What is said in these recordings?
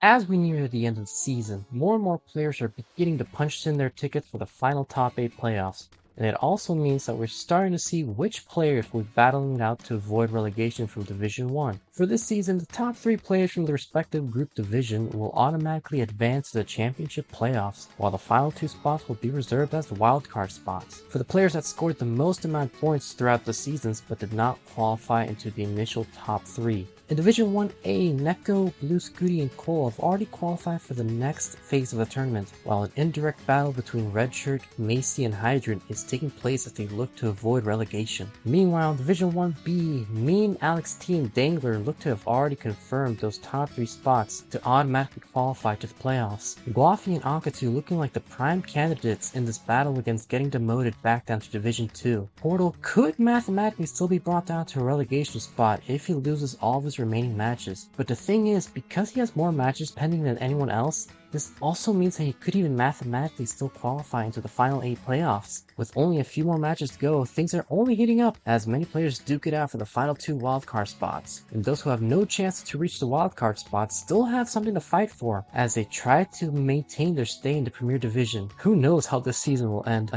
As we near the end of the season, more and more players are beginning to punch in their tickets for the final top 8 playoffs, and it also means that we're starting to see which players will be battling it out to avoid relegation from Division 1. For this season, the top 3 players from the respective group division will automatically advance to the championship playoffs, while the final 2 spots will be reserved as wildcard spots. For the players that scored the most amount of points throughout the seasons but did not qualify into the initial top 3. In Division 1A, Neko, Blue, Scooty, and Cole have already qualified for the next phase of the tournament, while an indirect battle between Redshirt, Macy, and Hydrant is taking place as they look to avoid relegation. Meanwhile, in Division 1B, me and Alex T and Dangler look to have already confirmed those top 3 spots to automatically qualify to the playoffs. Guafi and Akatu looking like the prime candidates in this battle against getting demoted back down to Division 2. Portal could mathematically still be brought down to a relegation spot if he loses all of his remaining matches, but the thing is, because he has more matches pending than anyone else, this also means that he could even mathematically still qualify into the final 8 playoffs. With only a few more matches to go, things are only heating up as many players duke it out for the final 2 wildcard spots, and those who have no chance to reach the wildcard spots still have something to fight for as they try to maintain their stay in the Premier Division. Who knows how this season will end.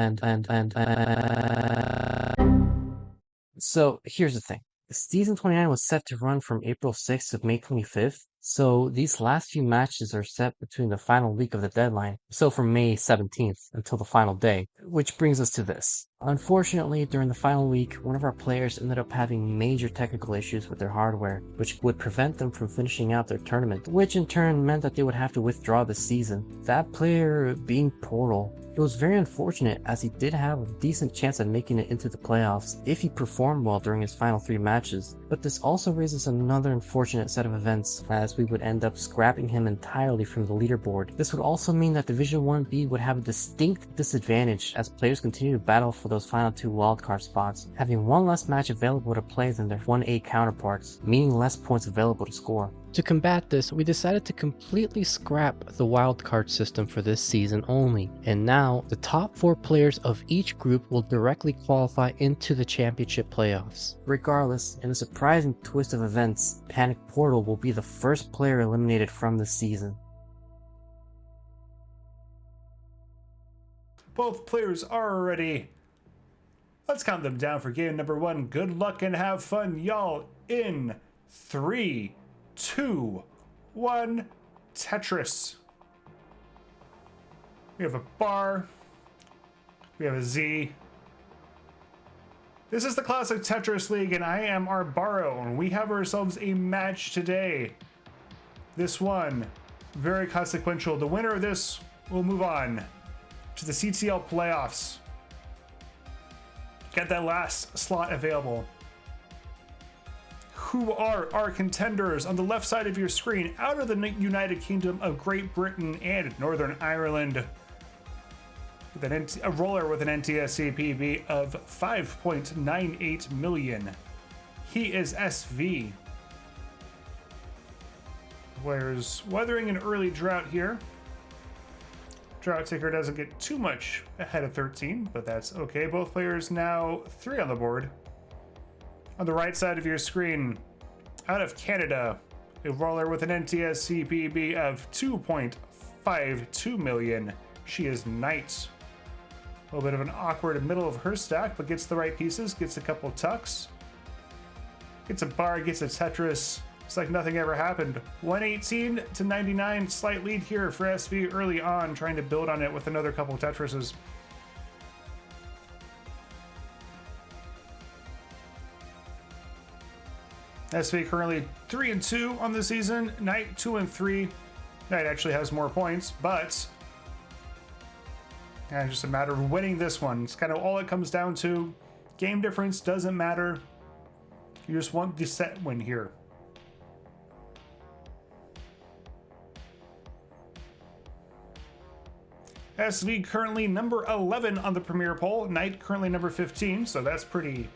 So here's the thing. Season 29 was set to run from April 6th to May 25th, so these last few matches are set between the final week of the deadline, so from May 17th until the final day, which brings us to this. Unfortunately, during the final week, one of our players ended up having major technical issues with their hardware, which would prevent them from finishing out their tournament, which in turn meant that they would have to withdraw the season. That player being Portal. It was very unfortunate as he did have a decent chance of making it into the playoffs if he performed well during his final 3 matches, but this also raises another unfortunate set of events as we would end up scrapping him entirely from the leaderboard. This would also mean that Division 1B would have a distinct disadvantage as players continue to battle for those final 2 wildcard spots, having one less match available to play than their 1A counterparts, meaning less points available to score. To combat this, we decided to completely scrap the wildcard system for this season only, and now the top 4 players of each group will directly qualify into the championship playoffs. Regardless, in a surprising twist of events, Panic Portal will be the first player eliminated from this season. Both players are ready. Let's count them down for game number 1. Good luck and have fun, y'all. In 3, 2, 1, Tetris. We have a bar. We have a Z. This is the classic Tetris League, and I am Arbaro, and we have ourselves a match today. This one, very consequential. The winner of this will move on to the CTL playoffs. Get that last slot available. Who are our contenders? On the left side of your screen, out of the United Kingdom of Great Britain and Northern Ireland, with a roller with an NTSC PB of 5.98 million. He is SV. Players weathering an early drought here. Drought Ticker doesn't get too much ahead of 13, but that's okay. Both players now 3 on the board. On the right side of your screen, out of Canada, a roller with an NTSC PB of 2.52 million. She is Knight. A little bit of an awkward middle of her stack, but gets the right pieces, gets a couple tucks, gets a bar, gets a Tetris. It's like nothing ever happened. 118 to 99, slight lead here for SV early on, trying to build on it with another couple Tetrises. SV currently 3-2 on the season. Knight 2-3. Knight actually has more points, but it's just a matter of winning this one. It's kind of all it comes down to. Game difference doesn't matter. You just want the set win here. SV currently number 11 on the Premier poll. Knight currently number 15, so that's pretty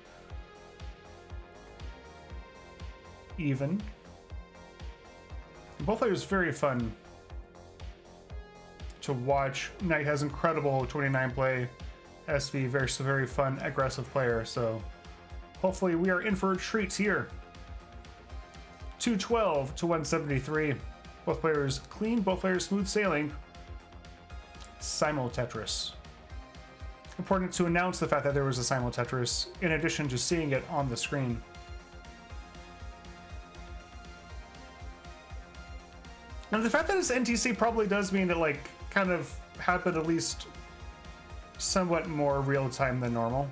even. Both players very fun to watch. Knight has incredible 29 play. SV very fun, aggressive player. So hopefully we are in for a treat here. 212 to 173. Both players clean, both players smooth sailing. Simul Tetris. Important to announce the fact that there was a Simul Tetris in addition to seeing it on the screen. And the fact that it's NTC probably does mean it like kind of happened at least somewhat more real time than normal.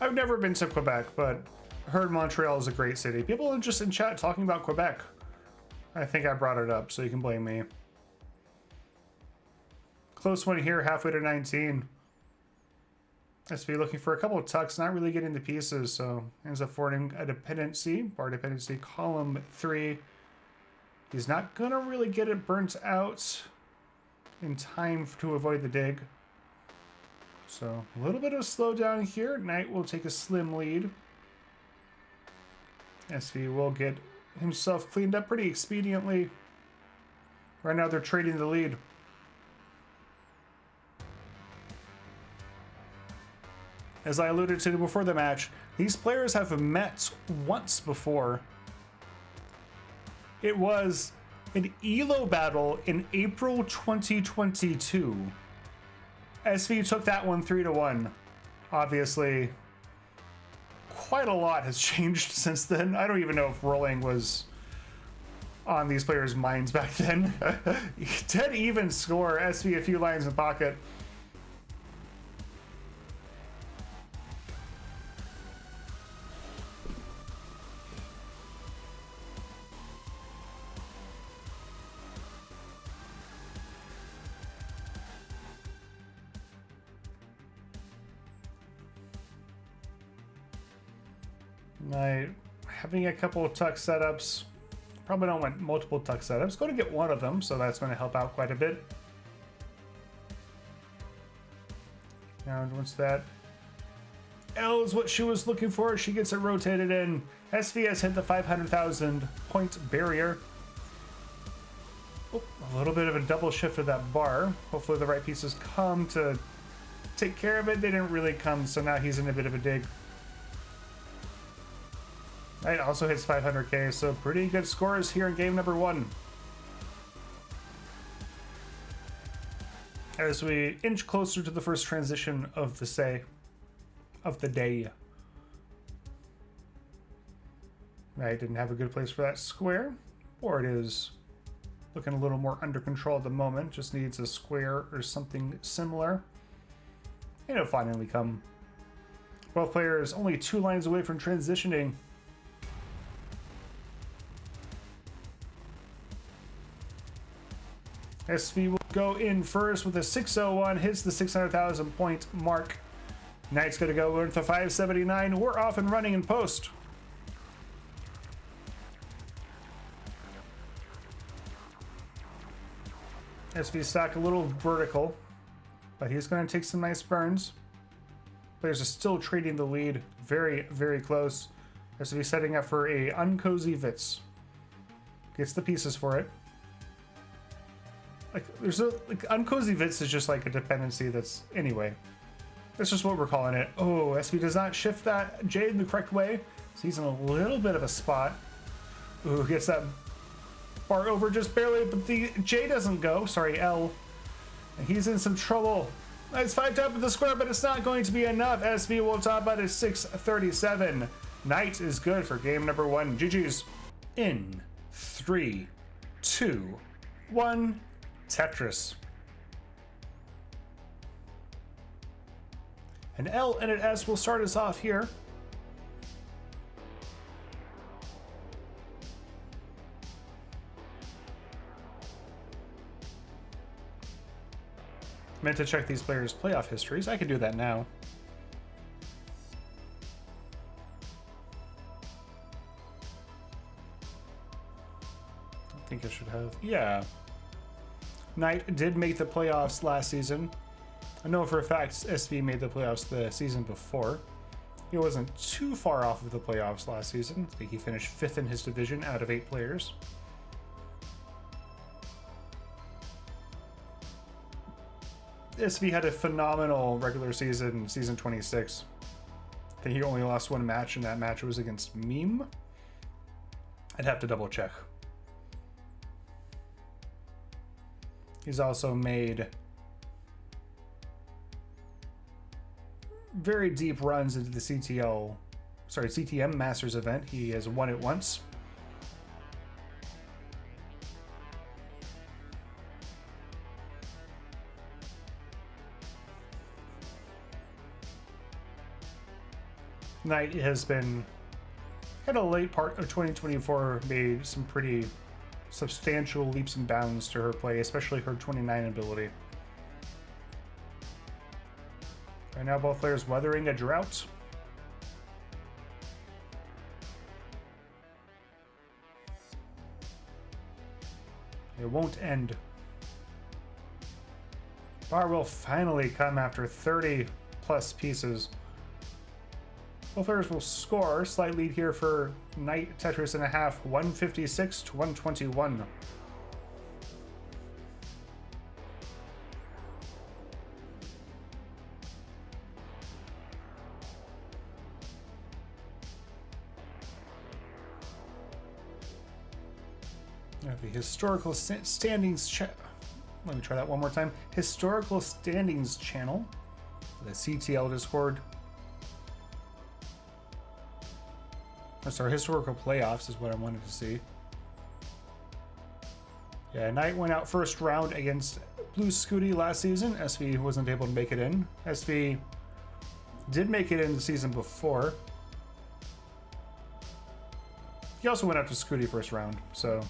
I've never been to Quebec, but heard Montreal is a great city. People are just in chat talking about Quebec. I think I brought it up, so you can blame me. Close one here, halfway to 19. SV looking for a couple of tucks, not really getting the pieces, so ends up forwarding a dependency, bar dependency, column 3. He's not gonna really get it burnt out in time to avoid the dig. So a little bit of slowdown here. Knight will take a slim lead. SV will get himself cleaned up pretty expediently. Right now they're trading the lead. As I alluded to before the match, these players have met once before. It was an ELO battle in April 2022. SV took that one 3-1. Obviously, quite a lot has changed since then. I don't even know if rolling was on these players' minds back then. Dead even score, SV a few lines in pocket. Having a couple of tuck setups. Probably don't want multiple tuck setups. Going to get one of them, so that's going to help out quite a bit. And once that L is what she was looking for, she gets it rotated in. SV has hit the 500,000 point barrier. Oh, a little bit of a double shift of that bar. Hopefully the right pieces come to take care of it. They didn't really come, so now he's in a bit of a dig. It also hits 500k, so pretty good scores here in game number 1. As we inch closer to the first transition of the day. I didn't have a good place for that square. Board is looking a little more under control at the moment. Just needs a square or something similar. And it'll finally come. Both players only 2 lines away from transitioning. SV will go in first with a 601, hits the 600,000 point mark. Knight's gonna go with the 579. We're off and running in post. SV stack a little vertical, but he's gonna take some nice burns. Players are still trading the lead, very, very close. SV setting up for a uncozy Vitz. Gets the pieces for it. Like, there's a uncozy Vitz is just like a dependency that's anyway. That's just what we're calling it. Oh, SV does not shift that J in the correct way, so he's in a little bit of a spot. Ooh, gets that bar over just barely, but the J doesn't go. Sorry, L. And he's in some trouble. Nice 5 tap of the square, but it's not going to be enough. SV will top out at 637. Knight is good for game number 1. GG's. In 3, 2, 1. Tetris. An L and an S will start us off here. Meant to check these players' playoff histories. I can do that now. I think I should have. Yeah. Knight did make the playoffs last season. I know for a fact SV made the playoffs the season before. He wasn't too far off of the playoffs last season. I think he finished 5th in his division out of 8 players. SV had a phenomenal regular season, season 26. I think he only lost one match, and that match was against Meme. I'd have to double check. He's also made very deep runs into the CTM Masters event. He has won it once. Knight has been, at a late part of 2024, made some pretty substantial leaps and bounds to her play, especially her 29 ability. Right now, both players weathering a drought. It won't end. Bar will finally come after 30 plus pieces. Both players will score. Slight lead here for Knight Tetris and a half, 156 to 121. The historical standings let me try that one more time. Historical standings channel, the CTL Discord. Sorry, historical playoffs is what I wanted to see. Yeah, Knight went out first round against Blue Scooty last season. SV wasn't able to make it in. SV did make it in the season before. He also went out to Scooty first round, so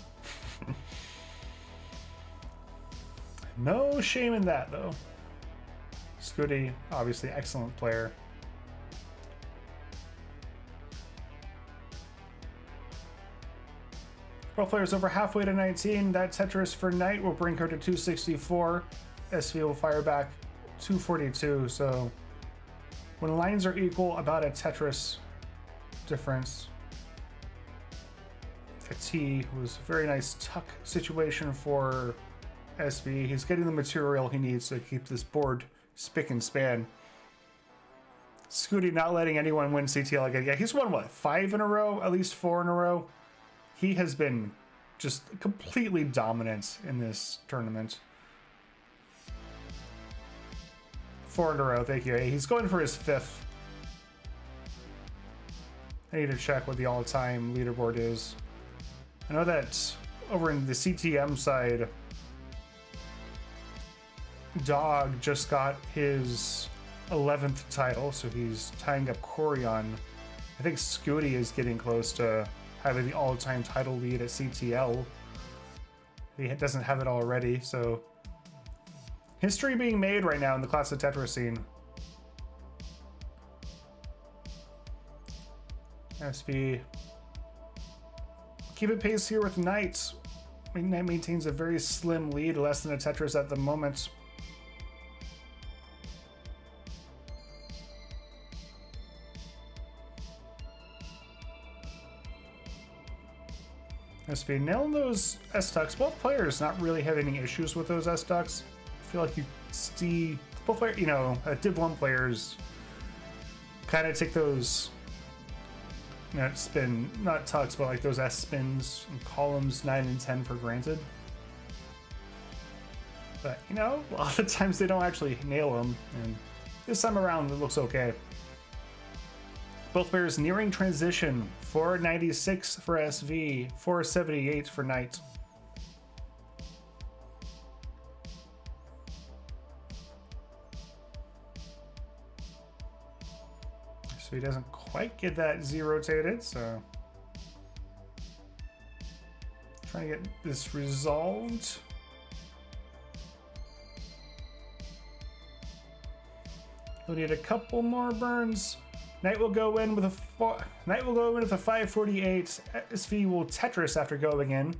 no shame in that, though. Scooty, obviously excellent player. Both players over halfway to 19. That Tetris for Knight will bring her to 264. SV will fire back 242. So when lines are equal, about a Tetris difference. A T was a very nice tuck situation for SV. He's getting the material he needs to keep this board spick and span. Scooty not letting anyone win CTL again. Yeah, he's won what, 5 in a row? At least 4 in a row? He has been just completely dominant in this tournament. 4 in a row, thank you. He's going for his 5th. I need to check what the all-time leaderboard is. I know that over in the CTM side, Dog just got his 11th title, so he's tying up Corion. I think Scooty is getting close to having the all-time title lead at CTL. He doesn't have it already, so history being made right now in the classic Tetris scene. SV keep it pace here with Knight. Knight maintains a very slim lead, less than a Tetris at the moment. SV nailing those S-Tucks. Both players not really having any issues with those S-Tucks. I feel like you see both players, you know, Div 1 players kind of take those, you know, spin, not tucks, but like those S spins and columns 9 and 10 for granted. But, you know, a lot of times they don't actually nail them, and this time around it looks okay. Both players nearing transition. 496 for SV, 478 for Knight. So he doesn't quite get that Z rotated, so trying to get this resolved. We'll need a couple more burns. Knight will go in with a 548. SV will Tetris after going in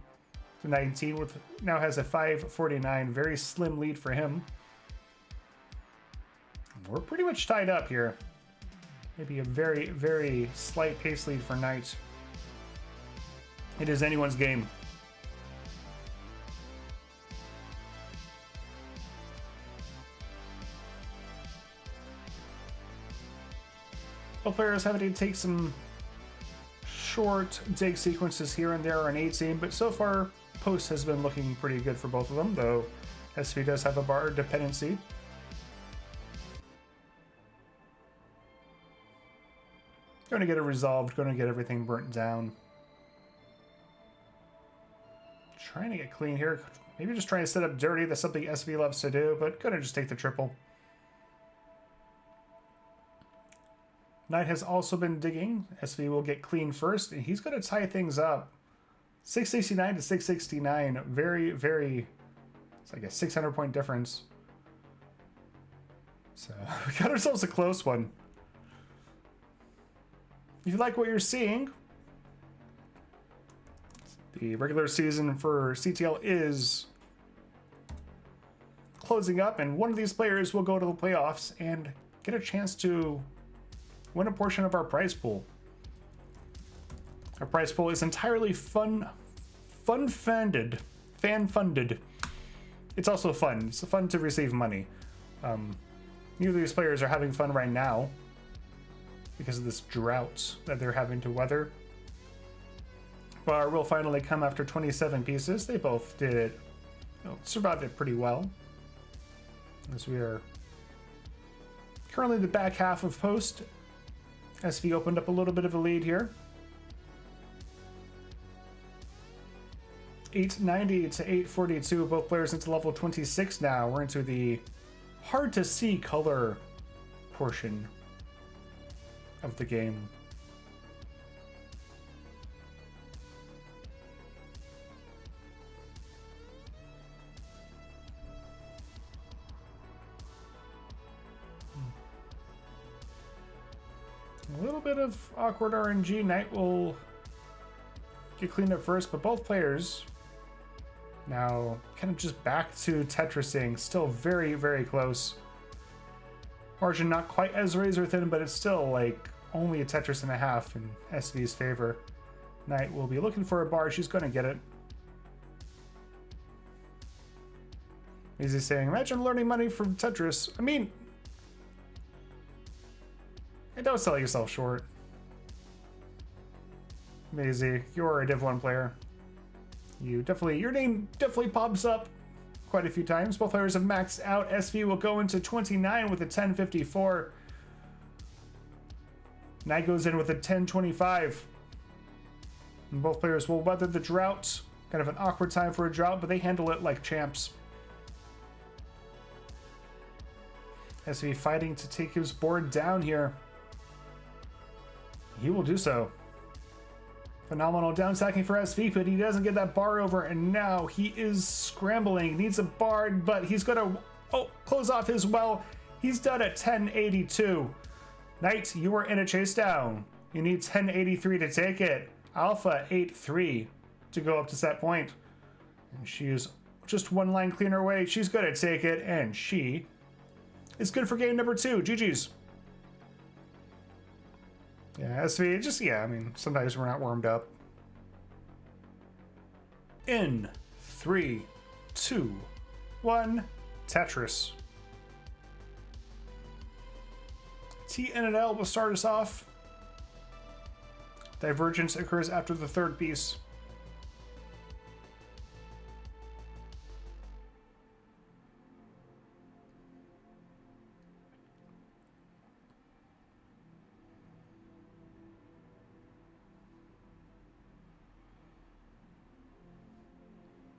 to 19. With now has a 549. Very slim lead for him. We're pretty much tied up here. Maybe a very, very slight pace lead for Knight. It is anyone's game. Both players having to take some short dig sequences here and there on 18, but so far post has been looking pretty good for both of them, though SV does have a bar dependency. Going to get it resolved, going to get everything burnt down. Trying to get clean here. Maybe just trying to set up dirty. That's something SV loves to do, but going to just take the triple. Knight has also been digging. SV will get clean first, and he's going to tie things up. 669 to 669. Very, very... It's like a 600-point difference. So, we got ourselves a close one. If you like what you're seeing, the regular season for CTL is closing up, and one of these players will go to the playoffs and get a chance to win a portion of our prize pool. Our prize pool is entirely fan-funded. It's also fun. It's fun to receive money. Neither of these players are having fun right now because of this drought that they're having to weather. Bar will finally come after 27 pieces. They both did it, survived it pretty well. As we are currently in the back half of post. SV opened up a little bit of a lead here. 890 to 842, both players into level 26 now. We're into the hard to see color portion of the game. A little bit of awkward RNG. Knight will get cleaned up first, but both players now kind of just back to Tetrising. Still very, very close. Margin not quite as razor thin, but it's still like only a Tetris and a half in SV's favor. Knight will be looking for a bar. She's going to get it. Easy saying, imagine learning money from Tetris. I mean, don't sell yourself short. Maisie, you're a Div 1 player. Your name definitely pops up quite a few times. Both players have maxed out. SV will go into 29 with a 1054. Knight goes in with a 1025. And both players will weather the drought. Kind of an awkward time for a drought, but they handle it like champs. SV fighting to take his board down here. He will do so. Phenomenal down stacking for SV, but he doesn't get that bar over, and now he is scrambling. Needs a bar, but he's gonna close off his well. He's done at 1082. Knight, you are in a chase down. You need 1083 to take it. Alpha 83 to go up to set point. And she is just one line cleaner away. She's gonna take it, and she is good for game number 2. GG's. Yeah, SV, I mean, sometimes we're not warmed up. In 3, 2, 1, Tetris. T and an L will start us off. Divergence occurs after the third piece.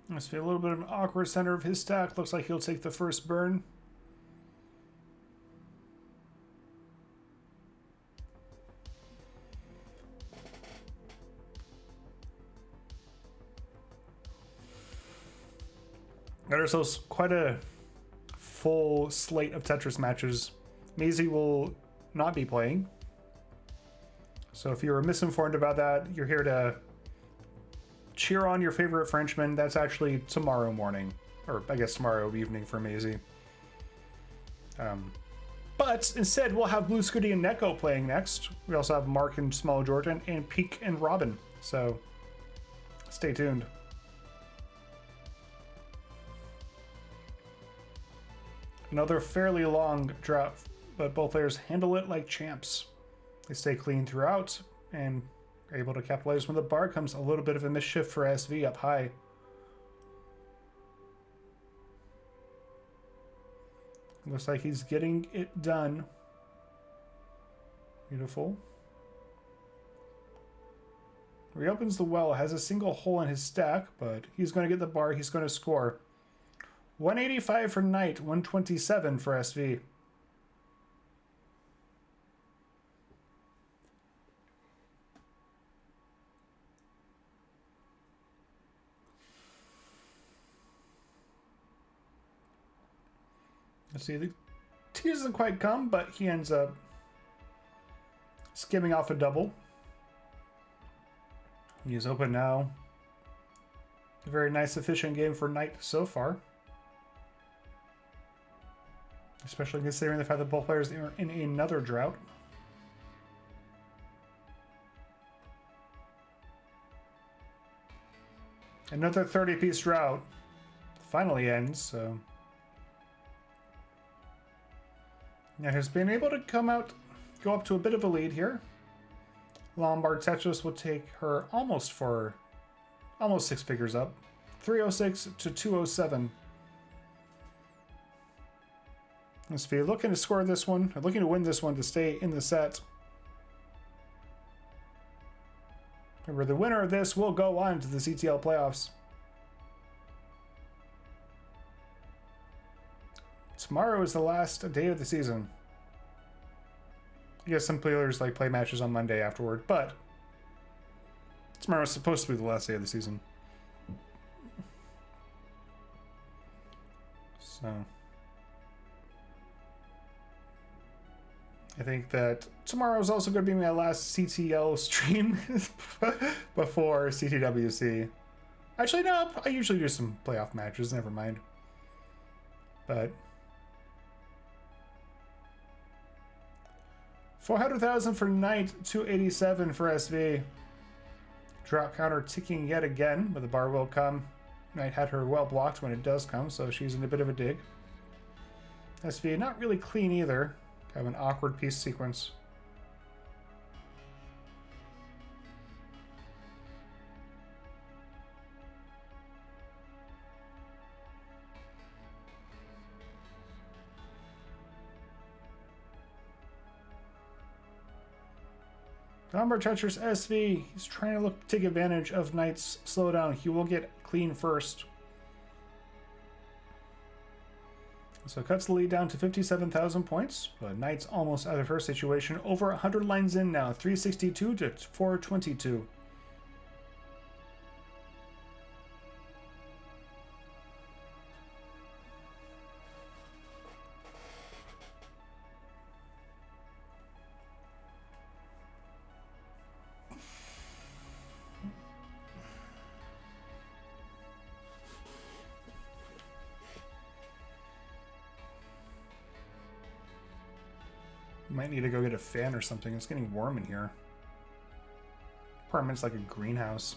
Must be a little bit of an awkward center of his stack. Looks like he'll take the first burn. Got ourselves quite a full slate of Tetris matches. Maisie will not be playing. So if you were misinformed about that, you're here to cheer on your favorite Frenchman. That's actually tomorrow morning, or I guess tomorrow evening for Maisie. But instead, we'll have Blue Scooty and Neko playing next. We also have Mark and Small Jordan and Peek and Robin. So stay tuned. Another fairly long drought, but both players handle it like champs. They stay clean throughout and are able to capitalize when the bar comes. A little bit of a mischief for SV up high. Looks like he's getting it done. Beautiful. Reopens the well, has a single hole in his stack, but he's going to get the bar, he's going to score. 185 for Knight, 127 for SV. Let's see, the T doesn't quite come, but he ends up skimming off a double. He is open now. A very nice, efficient game for Knight so far. Especially considering the fact that both players are in another drought. Another 30-piece drought finally ends, so... Now has been able to come out, go up to a bit of a lead here. Lombard Tetris will take her almost 6 figures up. 306 to 207. Let's be looking to score this one, or looking to win this one to stay in the set. Remember, the winner of this will go on to the CTL playoffs. Tomorrow is the last day of the season. I guess some players like play matches on Monday afterward, but tomorrow is supposed to be the last day of the season. So I think that tomorrow is also going to be my last CTL stream before CTWC. Actually, no, I usually do some playoff matches, never mind. But 400,000 for Knight, 287 for SV. Drop counter ticking yet again, but the bar will come. Knight had her well blocked when it does come, so she's in a bit of a dig. SV not really clean either. Have an awkward piece sequence. Lombard Tetris SV, he's trying to take advantage of Knight's slowdown. He will get clean first. So cuts the lead down to 57,000 points, but Knight's almost out of her situation. Over 100 lines in now, 362 to 422. Might need to go get a fan or something. It's getting warm in here. Apartment's like a greenhouse.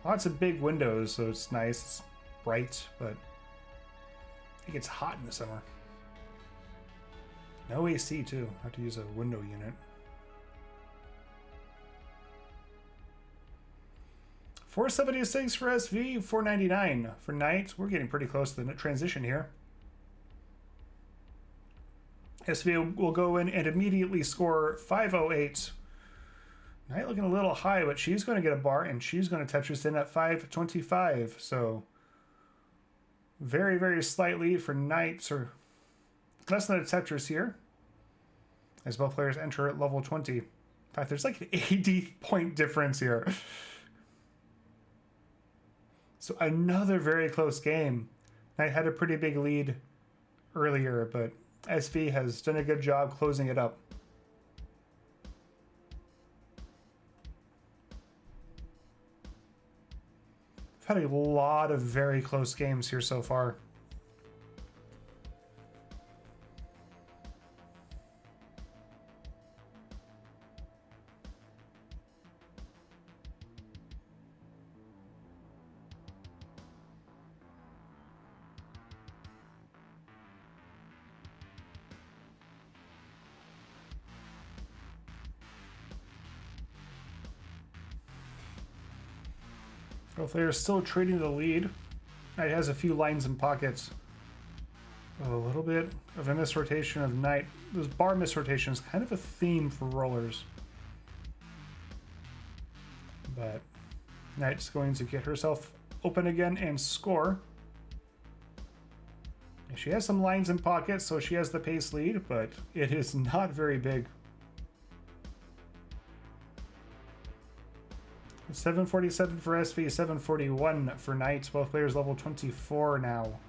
Lots of big windows, so it's nice. It's bright, but it gets hot in the summer. No AC too. I have to use a window unit. 476 for SV, 499 for Knight. We're getting pretty close to the transition here. SV will go in and immediately score 508. Knight looking a little high, but she's going to get a bar, and she's going to Tetris in at 525. So very, very slight lead for Knight, or less than a Tetris here, as both players enter at level 20. In fact, there's like an 80-point difference here. So another very close game. Knight had a pretty big lead earlier, but SV has done a good job closing it up. I've had a lot of very close games here so far. Both players still trading the lead. Knight has a few lines and pockets. A little bit of a misrotation of Knight. Those bar misrotations, kind of a theme for rollers. But Knight's going to get herself open again and score. She has some lines in pockets, so she has the pace lead, but it is not very big. 747 for SV, 741 for Knight. Both players level 24 now.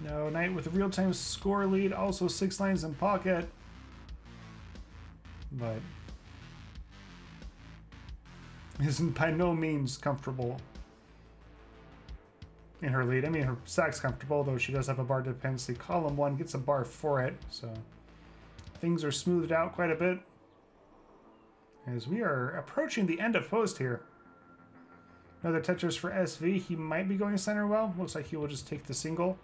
No, Knight with a real-time score lead, also 6 lines in pocket. But isn't by no means comfortable in her lead. I mean, her stack's comfortable, though she does have a bar dependency. Column 1 gets a bar for it, so things are smoothed out quite a bit. As we are approaching the end of post here. Another Tetris for SV. He might be going center well. Looks like he will just take the single.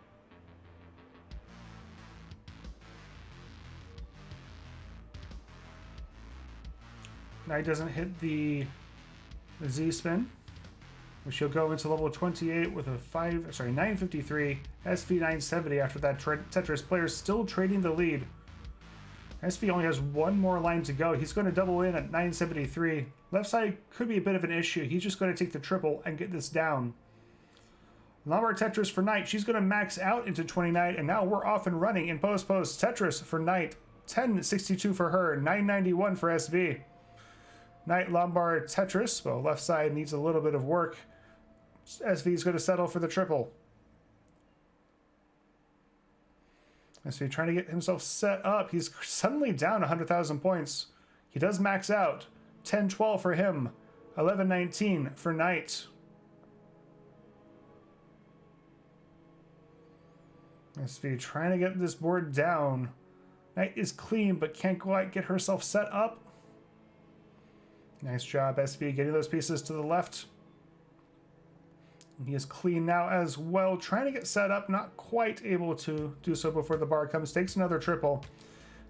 Knight doesn't hit the Z spin, which he'll go into level 28 with a 953 SV 970 after that Tetris. Players still trading the lead. SV only has one more line to go. He's going to double in at 973. Left side could be a bit of an issue. He's just going to take the triple and get this down. Lombard Tetris for Knight. She's going to max out into 29, and now we're off and running in post. Tetris for Knight. 1062 for her, 991 for SV. Knight Lombard Tetris. Well, left side needs a little bit of work. SV is going to settle for the triple. SV trying to get himself set up. He's suddenly down 100,000 points. He does max out. 1012 for him. 1119 for Knight. SV trying to get this board down. Knight is clean, but can't quite get herself set up. Nice job, SV, getting those pieces to the left. He is clean now as well, trying to get set up, not quite able to do so before the bar comes. Takes another triple.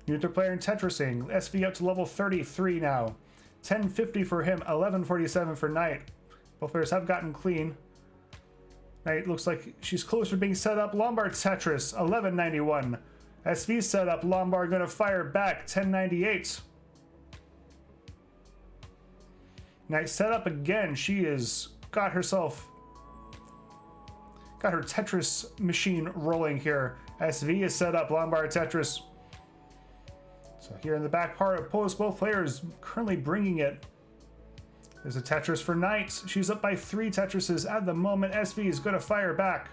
Neutral player in Tetrising. SV up to level 33 now. 1050 for him, 1147 for Knight. Both players have gotten clean. Knight looks like she's closer to being set up. Lombard Tetris, 1191. SV set up, Lombard gonna fire back, 1098. Knight set up again. She is got her Tetris machine rolling here. SV is set up, Lombard Tetris. So here in the back part of post, both players currently bringing it. There's a Tetris for Knight. She's up by 3 Tetrises at the moment. SV is going to fire back.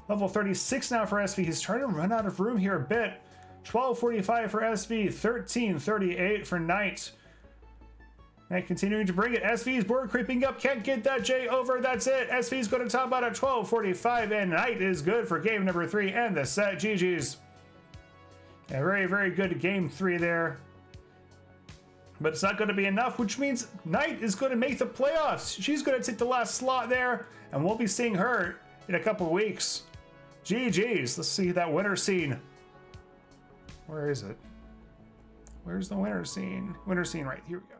Level 36 now for SV. He's trying to run out of room here a bit. 1245 for SV, 1338 for Knight. Knight continuing to bring it. SV's board creeping up. Can't get that J over. That's it. SV's going to top out at 1245, and Knight is good for game number 3 and the set. GG's. A very, very good game 3 there. But it's not going to be enough, which means Knight is going to make the playoffs. She's going to take the last slot there, and we'll be seeing her in a couple of weeks. GG's. Let's see that winner scene. Where is it? Where's the winner scene? Winner scene, right here we go.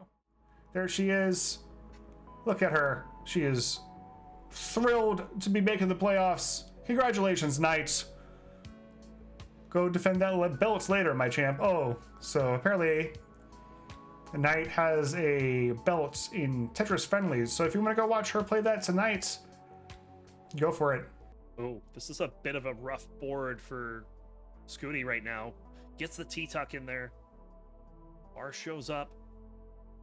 There she is. Look at her. She is thrilled to be making the playoffs. Congratulations, Knight. Go defend that belt later, my champ. Oh, so apparently Knight has a belt in Tetris Friendlies. So if you want to go watch her play that tonight, go for it. Oh, this is a bit of a rough board for Scooty right now. Gets the T-tuck in there. Bar shows up.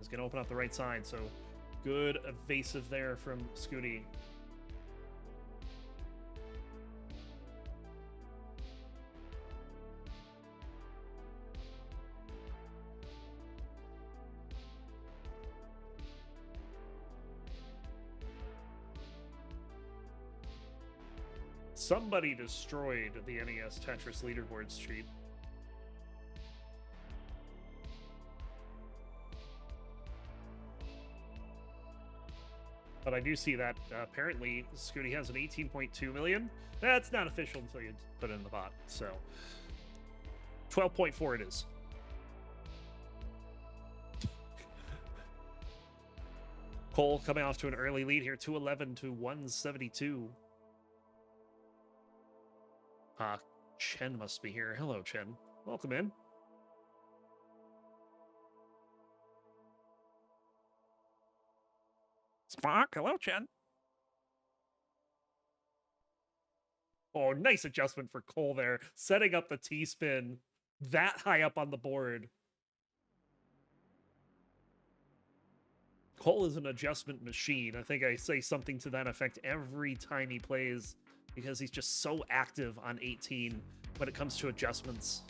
Is going to open up the right side, so good evasive there from Scooty. Somebody destroyed the NES Tetris leaderboard streak. But I do see that apparently Scooty has an 18.2 million. That's not official until you put it in the bot. So 12.4 it is. Cole coming off to an early lead here, 211 to 172. Chen must be here. Hello, Chen. Welcome in. Spock, hello, Chen. Oh, nice adjustment for Cole there. Setting up the T-spin that high up on the board. Cole is an adjustment machine. I think I say something to that effect every time he plays because he's just so active on 18 when it comes to adjustments.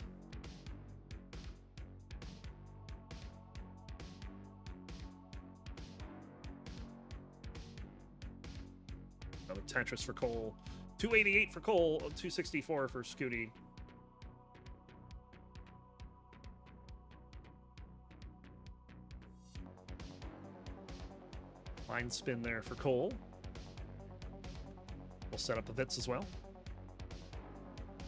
Another Tetris for Cole. 288 for Cole, 264 for Scooty. Line spin there for Cole. We'll set up the Vits as well.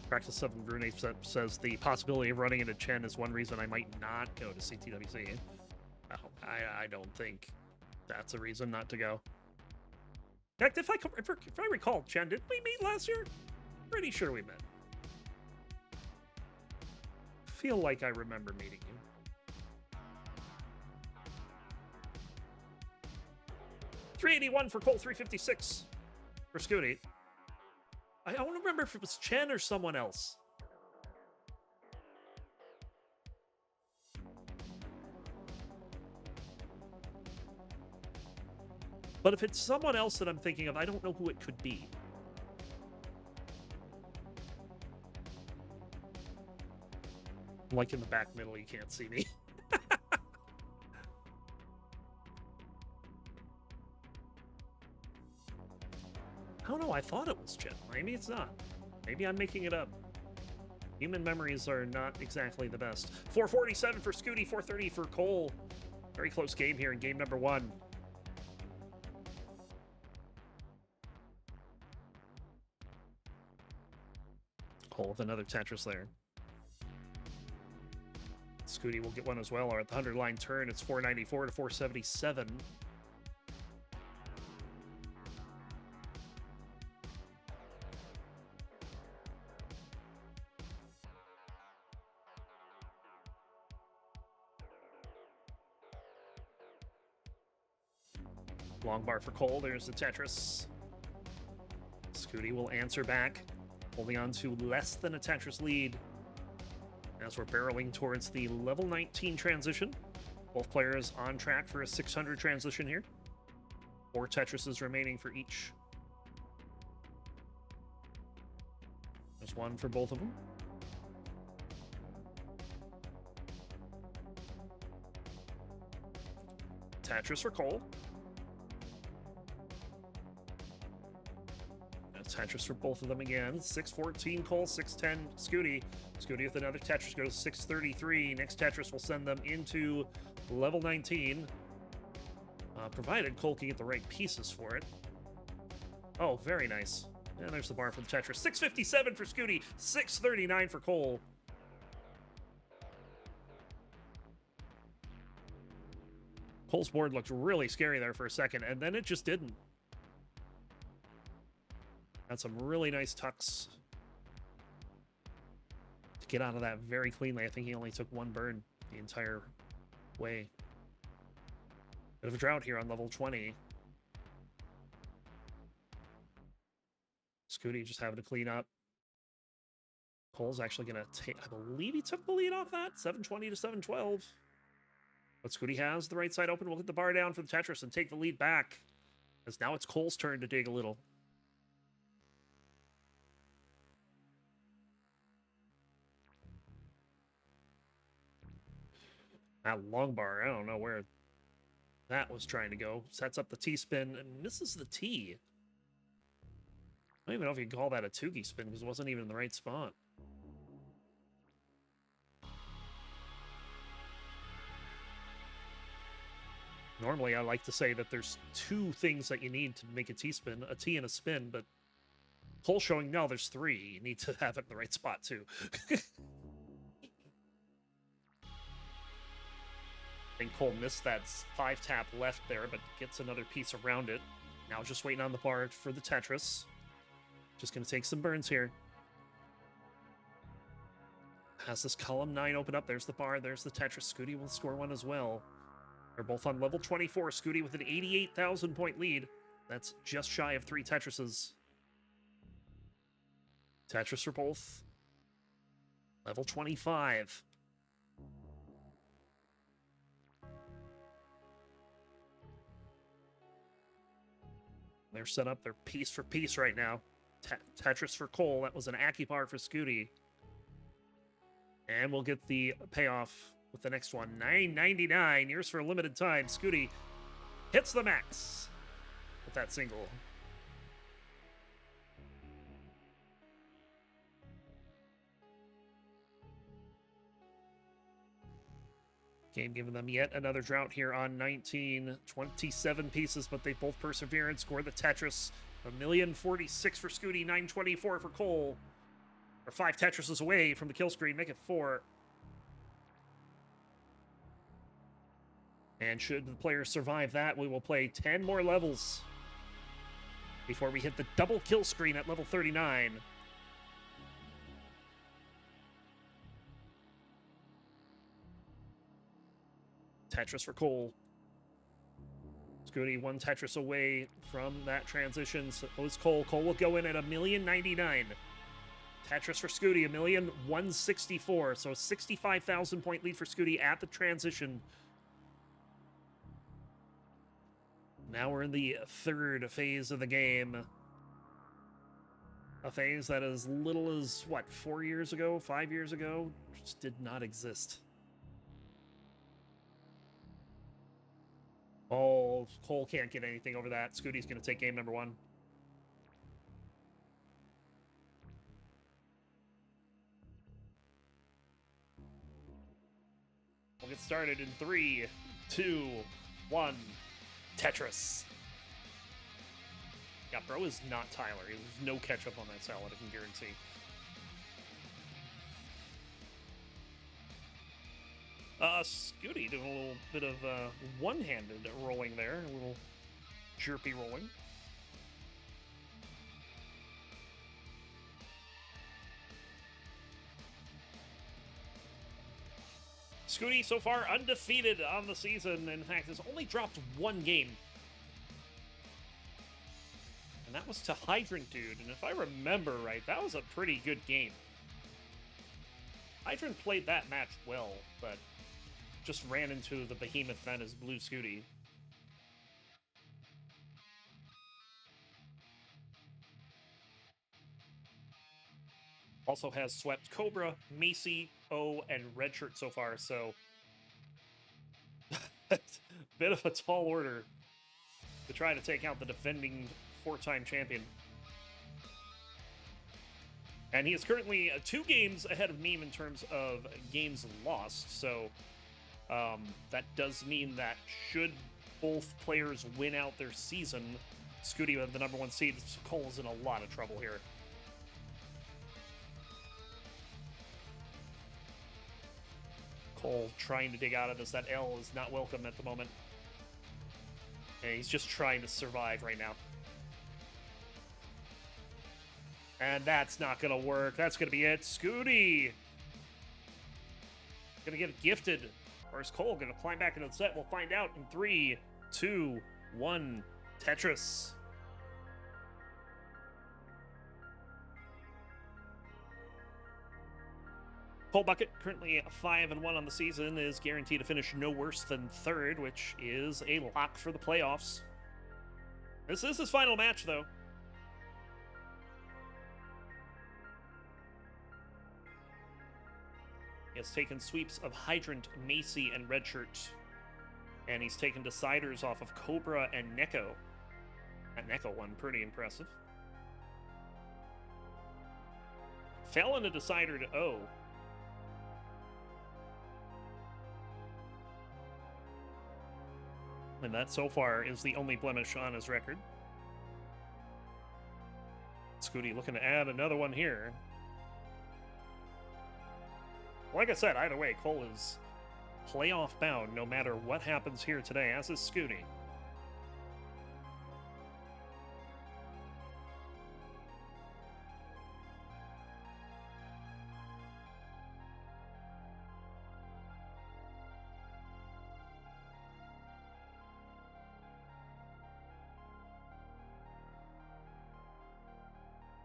Practice 7 Brune says the possibility of running into Chen is one reason I might not go to CTWC. Oh, I don't think that's a reason not to go. In fact, if I recall, Chen, didn't we meet last year? Pretty sure we met. Feel like I remember meeting you. $381 for Cole, 356 for Scooty. I don't remember if it was Chen or someone else. But if it's someone else that I'm thinking of, I don't know who it could be. Like in the back middle, you can't see me. I don't know, I thought it was Chen. Maybe it's not. Maybe I'm making it up. Human memories are not exactly the best. 447 for Scooty, 430 for Cole. Very close game here in game number 1. Cole with another Tetris there. Scooty will get one as well. Or at the 100-line turn, it's 494 to 477. Long bar for Cole. There's the Tetris. Scooty will answer back, holding on to less than a Tetris lead as we're barreling towards the level 19 transition. Both players on track for a 600 transition here. 4 Tetrises remaining for each. There's one for both of them. Tetris for Cole. Tetris for both of them again. 614 Cole, 610 Scooty. Scooty with another Tetris goes 633. Next Tetris will send them into level 19. Provided Cole can get the right pieces for it. Oh, very nice. And there's the bar for the Tetris. 657 for Scooty, 639 for Cole. Cole's board looked really scary there for a second, and then it just didn't. Had some really nice tucks to get out of that very cleanly. I think he only took one burn the entire way. Bit of a drought here on level 20. Scooty just having to clean up. Cole's actually going to take, I believe he took the lead off that, 720 to 712. But Scooty has the right side open. We'll hit the bar down for the Tetris and take the lead back. As now it's Cole's turn to dig a little. That long bar, I don't know where that was trying to go. Sets up the T-spin and misses the T. don't even know if you can call that a Tugi spin because it wasn't even in the right spot. Normally, I like to say that there's two things that you need to make a T-spin, a T and a spin, but Cole showing, no, there's three. You need to have it in the right spot, too. I think Cole missed that 5-tap left there, but gets another piece around it. Now just waiting on the bar for the Tetris. Just going to take some burns here. Has this column 9 open up. There's the bar. There's the Tetris. Scooty will score one as well. They're both on level 24. Scooty with an 88,000 point lead. That's just shy of 3 Tetrises. Tetris for both. Level 25. They're set up. They're piece for piece right now. Tetris for Cole. That was an Akipar for Scooty. And we'll get the payoff with the next one. 9.99. Yours for a limited time. Scooty hits the max with that single. Game giving them yet another drought here on 19. 27 pieces, but they both persevere and score the Tetris. 1,046,000 for Scooty, 924 for Cole. Or 5 Tetrises away from the kill screen, make it 4. And should the players survive that, we will play 10 more levels before we hit the double kill screen at level 39. Tetris for Cole. Scooty 1 Tetris away from that transition. So it's Cole. Cole will go in at 1,099,000. Tetris for Scooty, 1,164,000. So a 65,000 point lead for Scooty at the transition. Now we're in the third phase of the game. A phase that as little as, what, 4 years ago, 5 years ago, just did not exist. Oh, Cole can't get anything over that. Scooty's going to take game number 1. We'll get started in 3, 2, 1. Tetris. Yeah, bro is not Tyler. There's no ketchup on that salad, I can guarantee. Scooty doing a little bit of one-handed rolling there. A little chirpy rolling. Scooty so far undefeated on the season. In fact, has only dropped 1 game. And that was to Hydrant Dude. And if I remember right, that was a pretty good game. Hydrant played that match well, but just ran into the behemoth that is Blue Scooty. Also has swept Cobra, Macy, O, and Redshirt so far, so bit of a tall order to try to take out the defending 4-time champion. And he is currently 2 games ahead of Meme in terms of games lost, so that does mean that should both players win out their season, Scooty with the number 1 seed, Cole's in a lot of trouble here. Cole trying to dig out of this. That L is not welcome at the moment. And he's just trying to survive right now. And that's not going to work. That's going to be it. Scooty going to get gifted. Or is Cole going to climb back into the set? We'll find out in 3, 2, 1. Tetris. Cole Bucket, currently 5-1 on the season, is guaranteed to finish no worse than 3rd, which is a lock for the playoffs. This is his final match, though. He has taken sweeps of Hydrant, Macy, and Redshirt. And he's taken deciders off of Cobra and Neko. That Neko one, pretty impressive. fell in a decider to O. And that so far is the only blemish on his record. Scooty looking to add another one here. Like I said, either way, Cole is playoff bound no matter what happens here today, as is Scooty.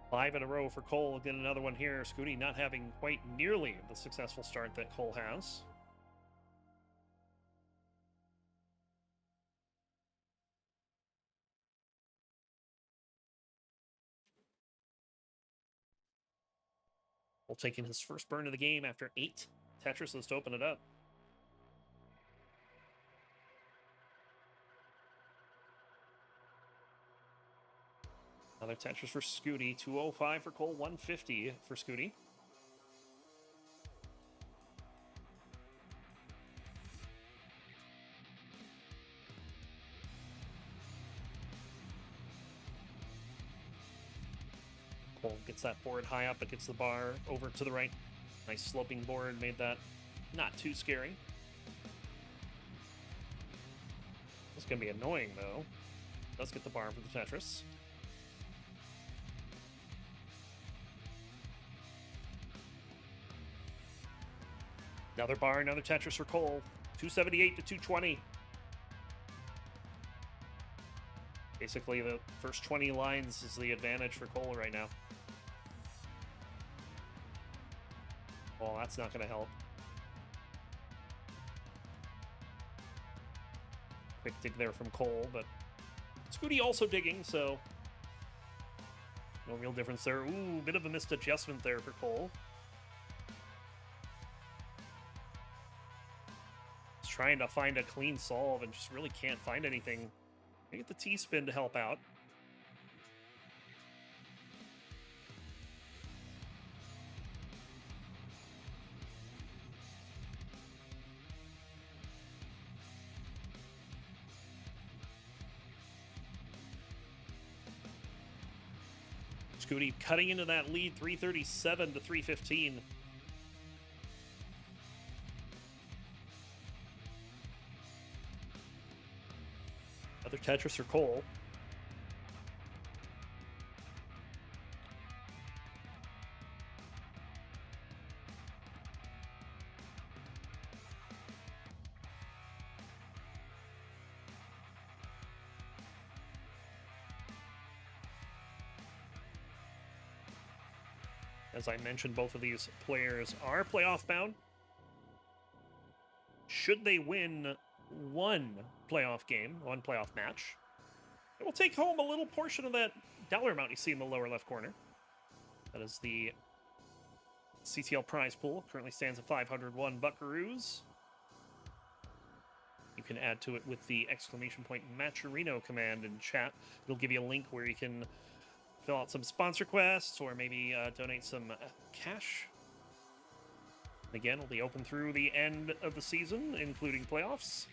Five in a row for Cole. Get another one here. Scooty not having quite nearly the successful start that Cole has. Cole taking his first burn of the game after 8 Tetrises to open it up. Another Tetris for Scooty. 205 for Cole, 150 for Scooty. Cole gets that board high up against the bar, over to the right. Nice sloping board, made that not too scary. It's going to be annoying, though. Does get the bar for the Tetris. Another bar, another Tetris for Cole. 278 to 220. Basically, the first 20 lines is the advantage for Cole right now. Oh, that's not going to help. Quick dig there from Cole, but Scooty also digging, so no real difference there. Ooh, bit of a missed adjustment there for Cole. Trying to find a clean solve and just really can't find anything. Get the T-spin to help out. Scooty cutting into that lead, 337 to 315. Another Tetris for Cole. As I mentioned, both of these players are playoff bound. Should they win one playoff game, one playoff match, it will take home a little portion of that dollar amount you see in the lower left corner. That is the CTL prize pool. Currently stands at 501 buckaroos. You can add to it with the exclamation point Matcherino command in chat. It'll give you a link where you can fill out some sponsor quests or maybe donate some cash. Again, it'll be open through the end of the season, including playoffs.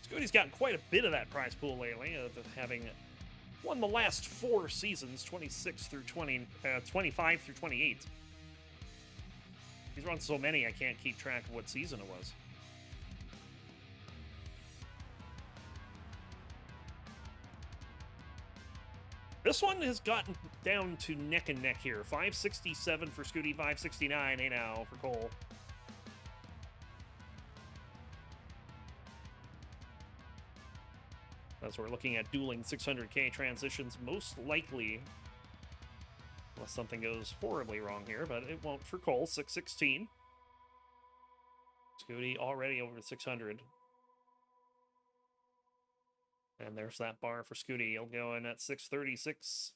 Scooty's gotten quite a bit of that prize pool lately, having won the last 4 seasons, 26 through 25 through 28. He's run so many, I can't keep track of what season it was. This one has gotten down to neck and neck here. 567 for Scooty, 569 now for Cole. As we're looking at dueling 600k transitions, most likely, unless something goes horribly wrong here, but it won't for Cole, 616. Scooty already over 600. And there's that bar for Scooty. He'll go in at 636.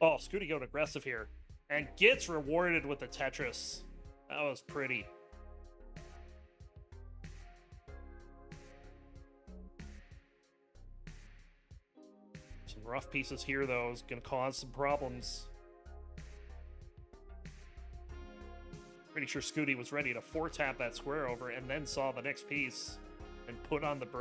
Oh, Scooty going aggressive here. And gets rewarded with the Tetris. That was pretty. Some rough pieces here, though, is going to cause some problems. Pretty sure Scooty was ready to 4-tap that square over and then saw the next piece and put on the break.